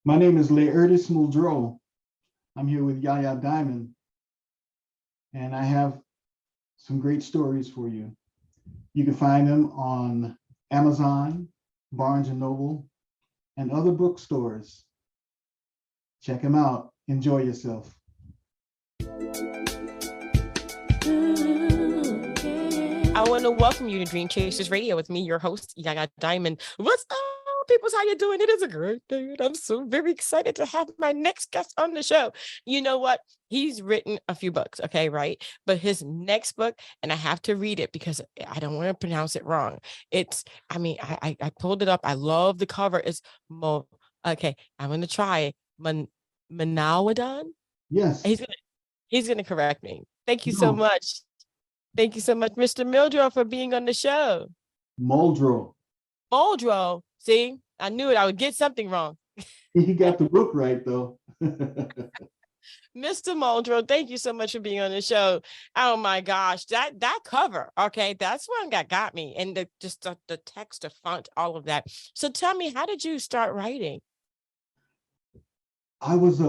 My name is LaErtes Muldrow. I'm here with Yaya Diamond, and I have some great stories for you. You can find them on Amazon, Barnes and Noble, and other bookstores. Check them out. Enjoy yourself. I want to welcome you to Dream Chasers Radio with me, your host, Yaya Diamond. What's up, people? How you doing? It is a great day, and I'm so very excited to have my next guest on the show. You know what? He's written a few books, okay, right? But his next book, and I have to read it because I don't want to pronounce it wrong. I pulled it up. I love the cover. It's okay, I'm going to try it. MANAWYDAN? Yes. He's gonna correct me. Thank you so No, much. Thank you so much, Mr. Muldrow, for being on the show. Muldrow. Muldrow. See, I knew it. I would get something wrong. He got the book right, though. Mr. Muldrow, thank you so much for being on the show. Oh my gosh, that cover, okay, that's one that got me, and the text, the font, all of that. So tell me, how did you start writing? I was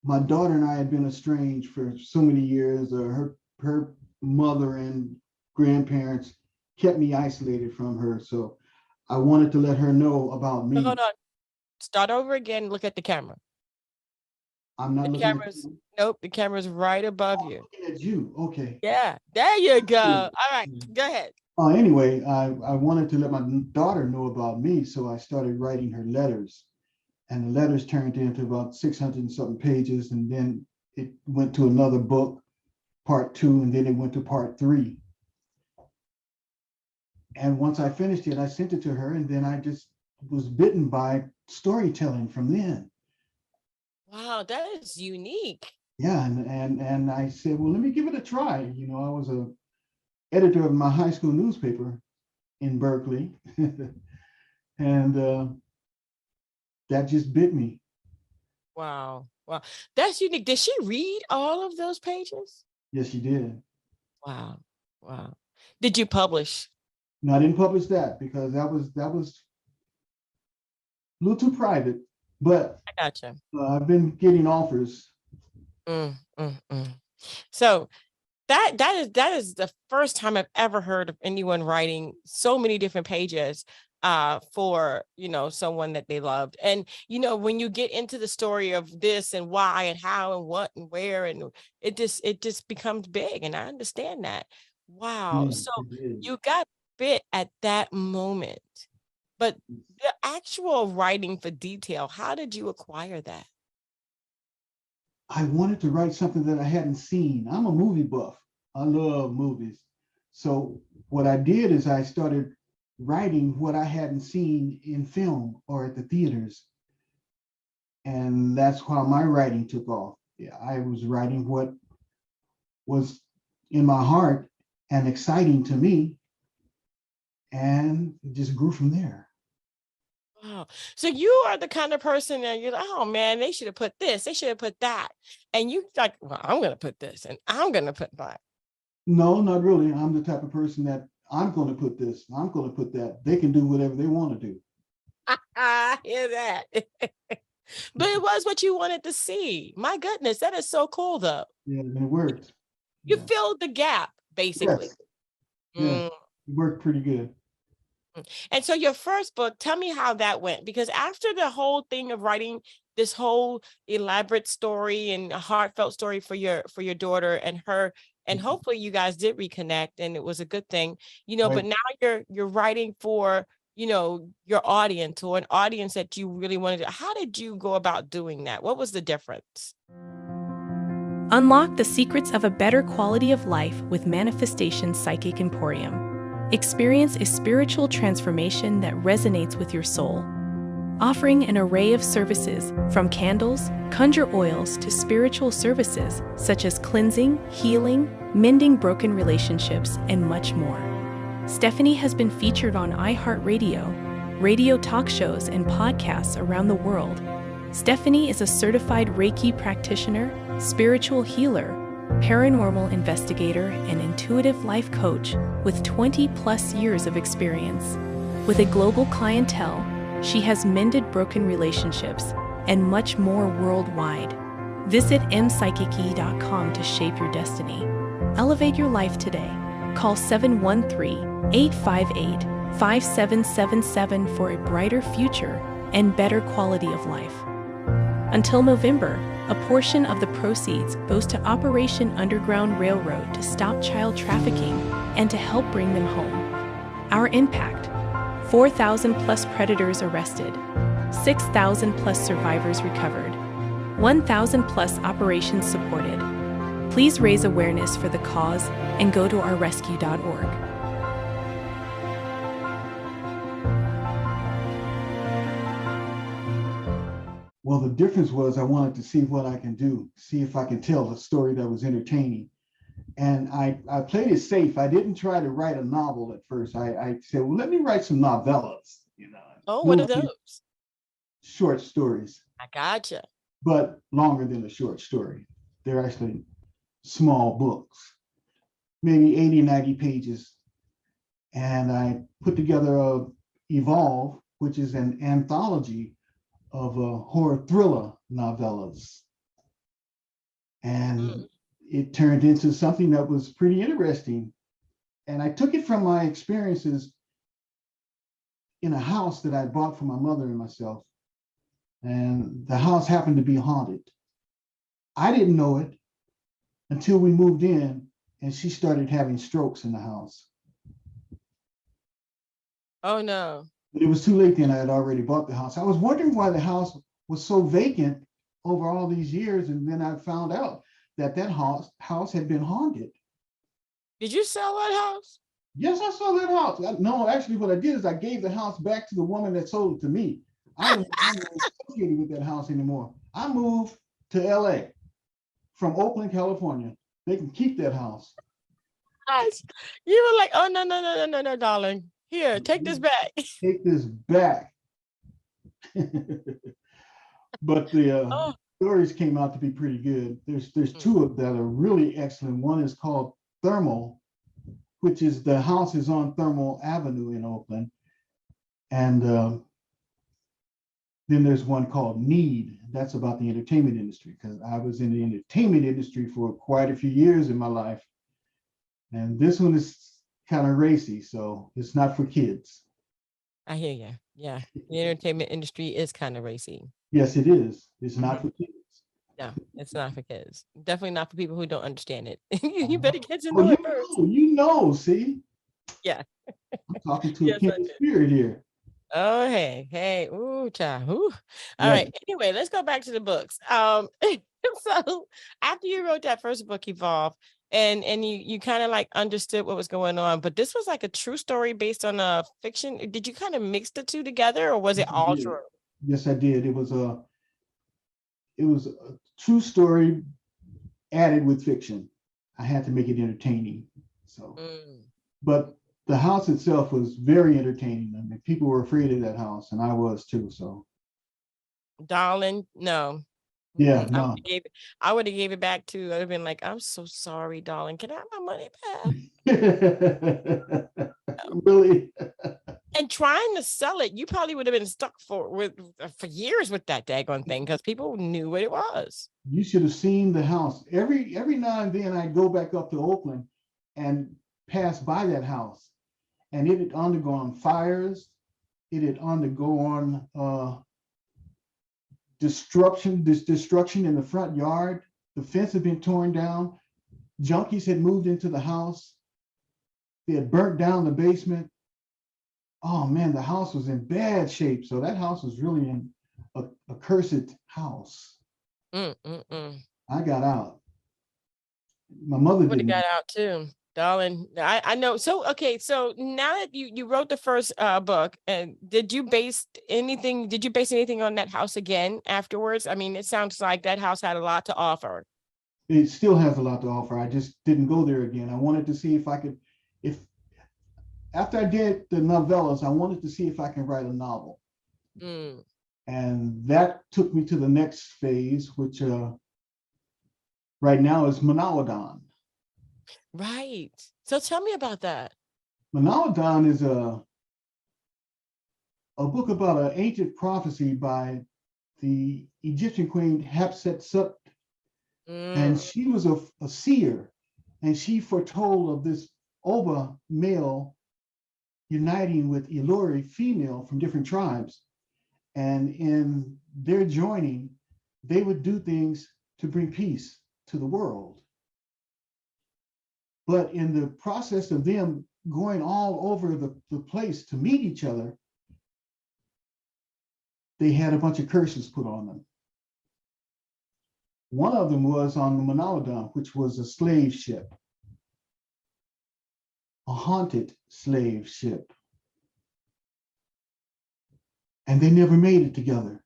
my daughter and I had been estranged for so many years. Her mother and grandparents kept me isolated from her, so I wanted to let her know about me. Hold on. Start over again. Look at the camera. I'm not The looking camera's nope. The camera's right above you. looking at you. Okay. Yeah, there you go. All right, go ahead. Anyway, I wanted to let my daughter know about me, so I started writing her letters. And the letters turned into about 600 and something pages, and then it went to another book, part 2, and then it went to part 3. And once I finished it, I sent it to her, and then I just was bitten by storytelling from then. Wow, that is unique. Yeah, and I said, well, let me give it a try. You know, I was a editor of my high school newspaper in Berkeley, and that just bit me. Wow, wow, that's unique. Did she read all of those pages? Yes, she did. Wow, wow. Did you publish? No, I didn't publish that because that was a little too private. But I gotcha. I've been getting offers. Mm, mm, mm. So that is the first time I've ever heard of anyone writing so many different pages for someone that they loved. And when you get into the story of this and why and how and what and where, and it just becomes big, and I understand that. Wow. Yeah, So it did. you got bit at that moment, but the actual writing for detail, how did you acquire that? I wanted to write something that I hadn't seen. I'm a movie buff. I love movies. So what I did is I started writing what I hadn't seen in film or at the theaters. And that's how my writing took off. Yeah, I was writing what was in my heart and exciting to me, and it just grew from there. Wow. So you are the kind of person that you're like, oh man, they should have put this, they should have put that. And you like, well, I'm gonna put this and I'm gonna put that. No, not really. I'm the type of person that I'm going to put this, I'm going to put that. They can do whatever they want to do. I hear that. But it was what you wanted to see. My goodness, that is so cool though. Yeah, and it worked. You Yeah. filled the gap, basically. Yes. Yeah, it worked pretty good. And so your first book, tell me how that went, because after the whole thing of writing this whole elaborate story and a heartfelt story for your daughter and her, and hopefully you guys did reconnect and it was a good thing, Right. but now you're writing for, your audience, or an audience that you really wanted to. How did you go about doing that? What was the difference? Unlock the secrets of a better quality of life with Manifestation Psychic Emporium. Experience a spiritual transformation that resonates with your soul. Offering an array of services from candles, conjure oils to spiritual services such as cleansing, healing, mending broken relationships, and much more. Stephanie has been featured on iHeartRadio, radio talk shows, and podcasts around the world. Stephanie is a certified Reiki practitioner, spiritual healer, paranormal investigator, and intuitive life coach with 20-plus years of experience. With a global clientele, she has mended broken relationships and much more worldwide. Visit mpsychicy.com to shape your destiny. Elevate your life today. Call 713-858-5777 for a brighter future and better quality of life. Until November, a portion of the proceeds goes to Operation Underground Railroad to stop child trafficking and to help bring them home. Our impact: 4,000 plus predators arrested, 6,000 plus survivors recovered, 1,000 plus operations supported. Please raise awareness for the cause and go to ourrescue.org. Well, the difference was I wanted to see what I can do, see if I can tell a story that was entertaining. And I played it safe. I didn't try to write a novel at first. I said, well, let me write some novellas, Oh, what are those? Short stories. I gotcha. But longer than a short story. They're actually small books, maybe 80, 90 pages. And I put together Evolve, which is an anthology of horror thriller novellas. And it turned into something that was pretty interesting. And I took it from my experiences in a house that I bought for my mother and myself. And the house happened to be haunted. I didn't know it until we moved in and she started having strokes in the house. Oh, no. But it was too late then. I had already bought the house. I was wondering why the house was so vacant over all these years. And then I found out that house had been haunted. Did you sell that house? Yes, I sold that house. No, actually what I did is I gave the house back to the woman that sold it to me. I wasn't associated with that house anymore. I moved to LA from Oakland, California. They can keep that house. Gosh, you were like, oh, no, darling. Here, take this back. Take this back. But the stories came out to be pretty good. There's two of that are really excellent. One is called Thermal, which is the house is on Thermal Avenue in Oakland. And then there's one called Need. That's about the entertainment industry, because I was in the entertainment industry for quite a few years in my life. And this one is kind of racy, so it's not for kids. I hear you. Yeah, the entertainment industry is kind of racy. Yes, it is. It's not for kids. No, it's not for kids. Definitely not for people who don't understand it. You better get to know Oh, it first. See? Yeah. I'm talking to a Yes, I kindred do. spirit here. Oh, hey, ooh, child, ooh. All right. Anyway, let's go back to the books. So after you wrote that first book, Evolve, and you kind of like understood what was going on, but this was like a true story based on a fiction. Did you kind of mix the two together, or was it all true? Yes, I did. It was a true story added with fiction. I had to make it entertaining. So, but the house itself was very entertaining. I mean, people were afraid of that house, and I was too. So, darling, no. Yeah, no. no. I would have gave it back to. I'd have been like, I'm so sorry, darling. Can I have my money back? Really? And trying to sell it, you probably would have been stuck for years with that daggone thing, because people knew what it was. You should have seen the house. Every now and then I'd go back up to Oakland and pass by that house, and it had undergone fires. It had undergone destruction in the front yard. The fence had been torn down. Junkies had moved into the house. They had burnt down the basement. Oh man, the house was in bad shape. So that house was really in a cursed house. I got out. My mother would have got out too, darling. I know. So okay, so now that you wrote the first book, and did you base anything on that house again afterwards? I mean, it sounds like that house had a lot to offer. It still has a lot to offer. I just didn't go there again. I wanted to see if I could, after I did the novellas, I wanted to see if I can write a novel. And that took me to the next phase, which right now is MANAWYDAN. Right. So tell me about that. MANAWYDAN is a book about an ancient prophecy by the Egyptian queen Hatshepsut, and Mm. she was a seer, and she foretold of this Oba male uniting with Ilori female from different tribes. And in their joining, they would do things to bring peace to the world. But in the process of them going all over the place to meet each other, they had a bunch of curses put on them. One of them was on the MANAWYDAN, which was a slave ship, a haunted slave ship. And they never made it together.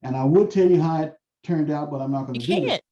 And I would tell you how it turned out, but I'm not going to You do it. can't.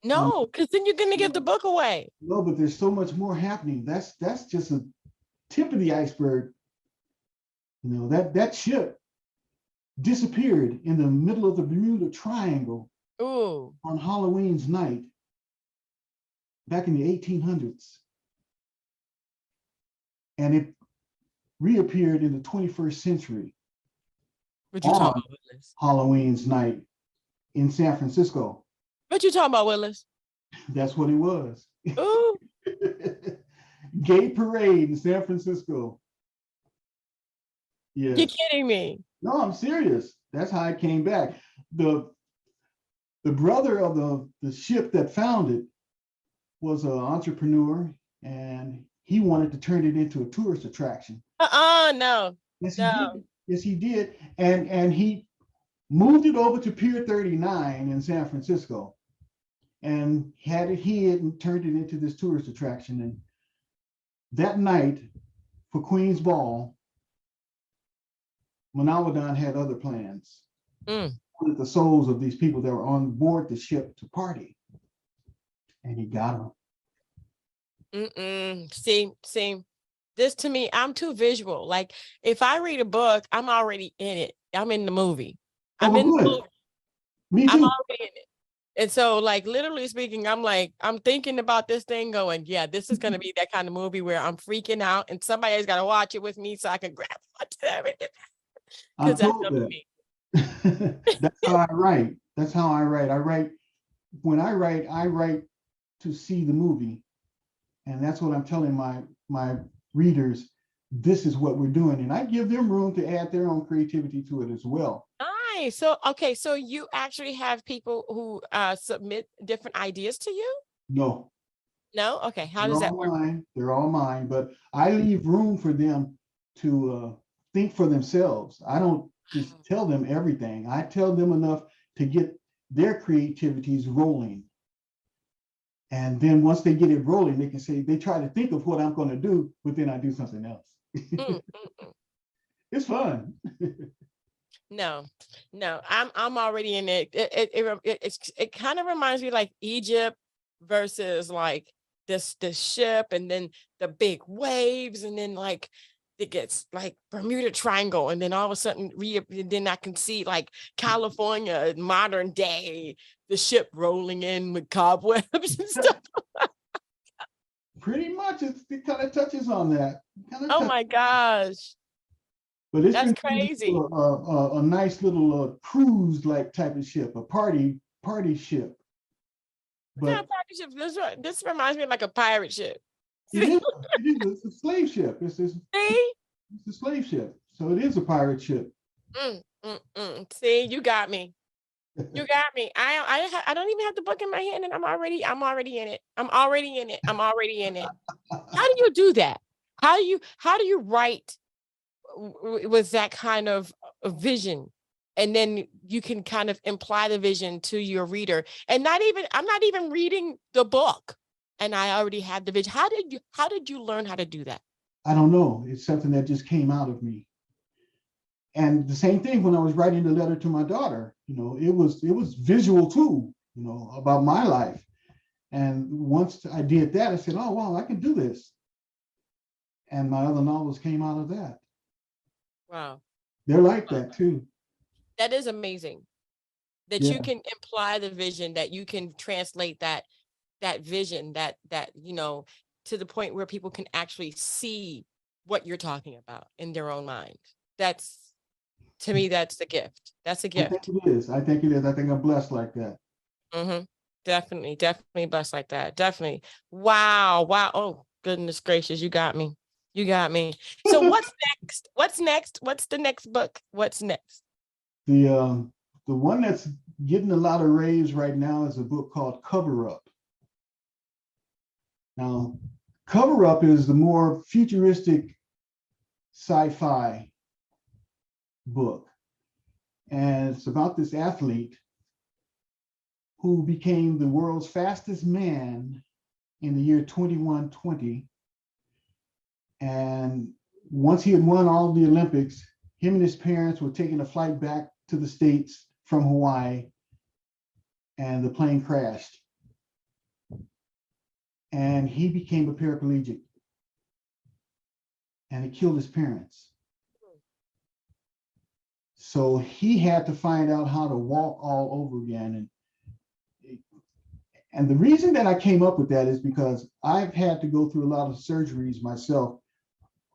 No, because then you're going to give the book away. No, but there's so much more happening. That's just a tip of the iceberg. You know, that ship disappeared in the middle of the Bermuda Triangle. Ooh. On Halloween's night back in the 1800s. And it reappeared in the 21st century. What you talking about, Willis? Halloween's night in San Francisco. What you talking about, Willis? That's what it was. Ooh. Gay parade in San Francisco. Yeah. You're kidding me. No, I'm serious. That's how it came back. The brother of the ship that found it was an entrepreneur, and he wanted to turn it into a tourist attraction. No. Yes, no. he did. Yes, he did. And he moved it over to Pier 39 in San Francisco and had it hid and turned it into this tourist attraction. And that night for Queen's Ball, MANAWYDAN had other plans. Wanted the souls of these people that were on board the ship to party. And he got them. See, this to me, I'm too visual. Like if I read a book, I'm already in it. I'm in the movie. I'm in the movie. Me too. I'm already in it. And so like literally speaking, I'm thinking about this thing going, yeah, this is going to be that kind of movie where I'm freaking out and somebody's got to watch it with me so I can grab onto everything. I'm told that. That's how I write. That's how I write. When I write to see the movie. And that's what I'm telling my readers. This is what we're doing. And I give them room to add their own creativity to it as well. Nice. So, okay. So you actually have people who submit different ideas to you? No. No? Okay. How does that work? They're all mine, but I leave room for them to think for themselves. I don't just tell them everything. I tell them enough to get their creativities rolling. And then once they get it rolling, they can say, they try to think of what I'm going to do, but then I do something else. It's fun. No, I'm already in it. It kind of reminds me like Egypt versus like this ship, and then the big waves, and then like it gets like Bermuda Triangle, and then all of a sudden then I can see like California modern day, the ship rolling in with cobwebs and stuff. Pretty much, it kind of touches on that. Oh my gosh. But it's That's crazy. A nice little cruise like type of ship, a party ship. But party ship. This reminds me of like a pirate ship. It is. It's a slave ship. It's a slave ship. So it is a pirate ship. See, you got me. You got me. I don't even have the book in my hand, and I'm already in it. I'm already in it. How do you do that? How do you write with that kind of vision, and then you can kind of imply the vision to your reader, and I'm not even reading the book, and I already have the vision. How did you learn how to do that? I don't know. It's something that just came out of me. And the same thing when I was writing the letter to my daughter, it was visual too, about my life. And once I did that, I said, oh, wow, I can do this. And my other novels came out of that. Wow. They're like that too. That is amazing. That you can imply the vision, that you can translate that vision, that to the point where people can actually see what you're talking about in their own mind. To me, that's the gift. That's a I think gift. it is. I think it is. I think I'm blessed like that. Mm-hmm. Definitely blessed like that. Definitely. Wow. Wow. Oh, goodness gracious. You got me. You got me. So what's next? What's next? What's the next book? What's next? The one that's getting a lot of raves right now is a book called Cover Up. Now, Cover Up is the more futuristic sci-fi book. And it's about this athlete who became the world's fastest man in the year 2120. And once he had won all the Olympics, him and his parents were taking a flight back to the States from Hawaii, and the plane crashed. And he became a paraplegic, and it killed his parents. So he had to find out how to walk all over again. And the reason that I came up with that is because I've had to go through a lot of surgeries myself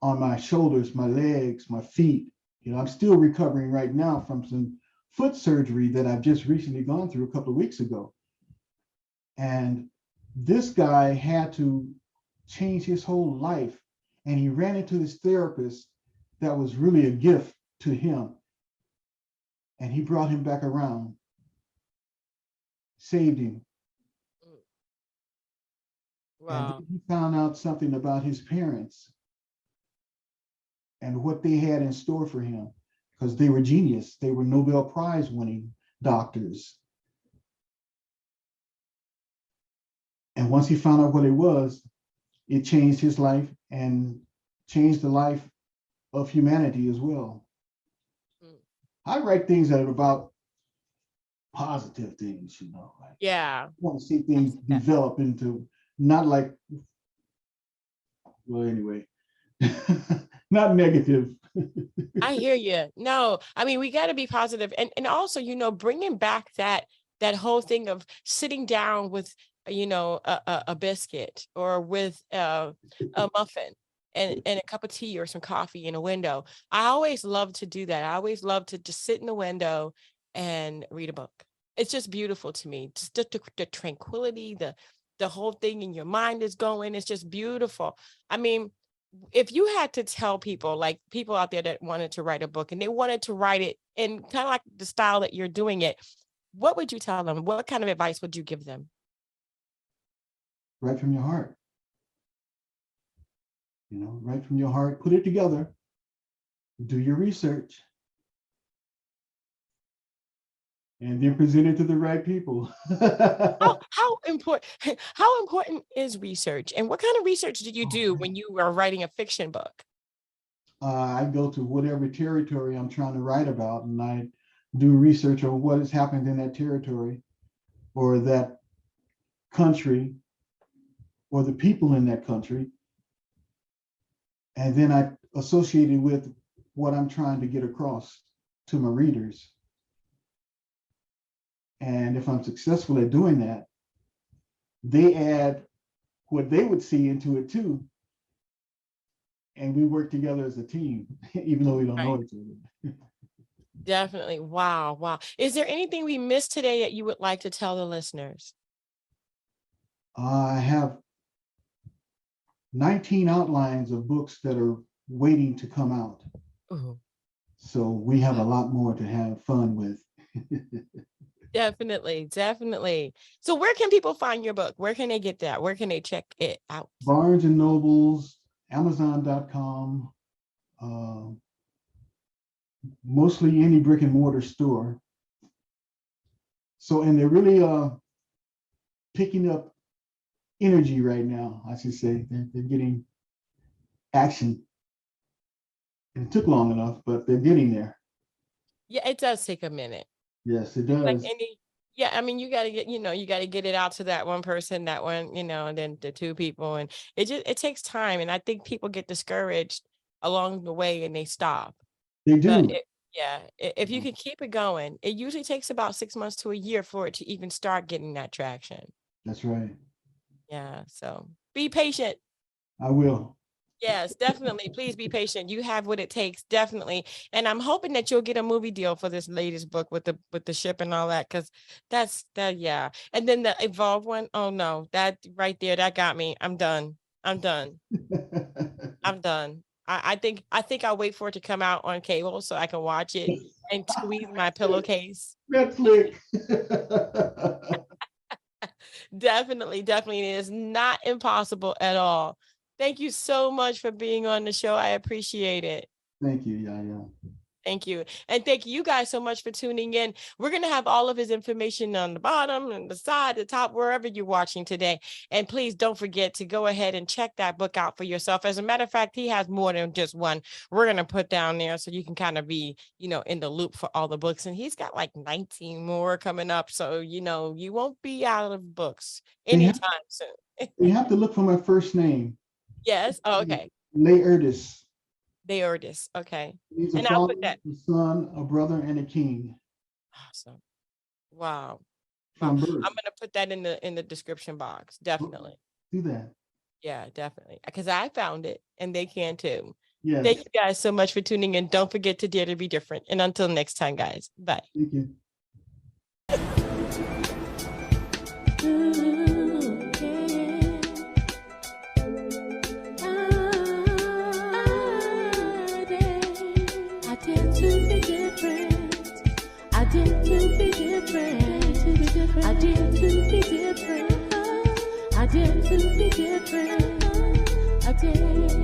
on my shoulders, my legs, my feet. You know, I'm still recovering right now from some foot surgery that I've just recently gone through a couple of weeks ago. And this guy had to change his whole life. And he ran into this therapist that was really a gift to him. And he brought him back around, saved him. Wow. And then he found out something about his parents and what they had in store for him, because they were genius. They were Nobel Prize winning doctors. And once he found out what it was, it changed his life and changed the life of humanity as well. I write things that are about positive things, you know. Yeah. I want to see things develop into not like, well, anyway, not negative. I hear you. No, I mean, we got to be positive. And also, bringing back that whole thing of sitting down with, a biscuit or with a muffin and a cup of tea or some coffee in a window. I always love to do that. I always love to just sit in the window and read a book. It's just beautiful to me. Just the tranquility, the whole thing in your mind is going. It's just beautiful. I mean, if you had to tell people, like people out there that wanted to write a book and they wanted to write it in kind of like the style that you're doing it, what would you tell them? What kind of advice would you give them? Right from your heart. Right from your heart, put it together, do your research, and then present it to the right people. How important is research, and what kind of research do you do when you are writing a fiction book? I go to whatever territory I'm trying to write about, and I do research on what has happened in that territory or that country or the people in that country. And then I associate it with what I'm trying to get across to my readers. And if I'm successful at doing that, they add what they would see into it too. And we work together as a team, even though we don't know each other. Definitely. Wow. Wow. Is there anything we missed today that you would like to tell the listeners? I have 19 outlines of books that are waiting to come out. Ooh. So we have a lot more to have fun with. Definitely. So where can people find your book? Where can they get that? Where can they check it out? Barnes and Nobles, Amazon.com, mostly any brick and mortar store. So, and they're really picking up energy right now, I should say. They're getting action. And it took long enough, but they're getting there. Yeah, it does take a minute. Yes, it does. Like I mean, you got to get it out to that one person, that one, and then the two people. And it takes time. And I think people get discouraged along the way and they stop. They do. But if you can keep it going, it usually takes about 6 months to a year for it to even start getting that traction. That's right. Yeah. So be patient. I will. Yes, definitely. Please be patient. You have what it takes, definitely. And I'm hoping that you'll get a movie deal for this latest book with the ship and all that, because that's that, yeah. And then the Evolve one, oh no, that right there, that got me. I'm done. I'm done. I'm done. I think I'll wait for it to come out on cable so I can watch it and squeeze my pillowcase. Netflix. Definitely, definitely. It is not impossible at all. Thank you so much for being on the show. I appreciate it. Thank you, Yaya. Thank you. And thank you guys so much for tuning in. We're going to have all of his information on the bottom and the side, the top, wherever you're watching today. And please don't forget to go ahead and check that book out for yourself. As a matter of fact, he has more than just one. We're going to put down there so you can kind of be, in the loop for all the books. And he's got like 19 more coming up. So, you won't be out of books anytime soon. You have to look for my first name. Yes. Oh, okay. LaErtes. LaErtes. Okay. He's a And I'll father, put that. a son, a brother, and a king. Awesome. Wow. From I'm birth. gonna put that in the description box. Definitely. Do that. Yeah, definitely. Because I found it and they can too. Yes. Thank you guys so much for tuning in. Don't forget to dare to be different. And until next time, guys. Bye. Thank you. I did to be different. I did.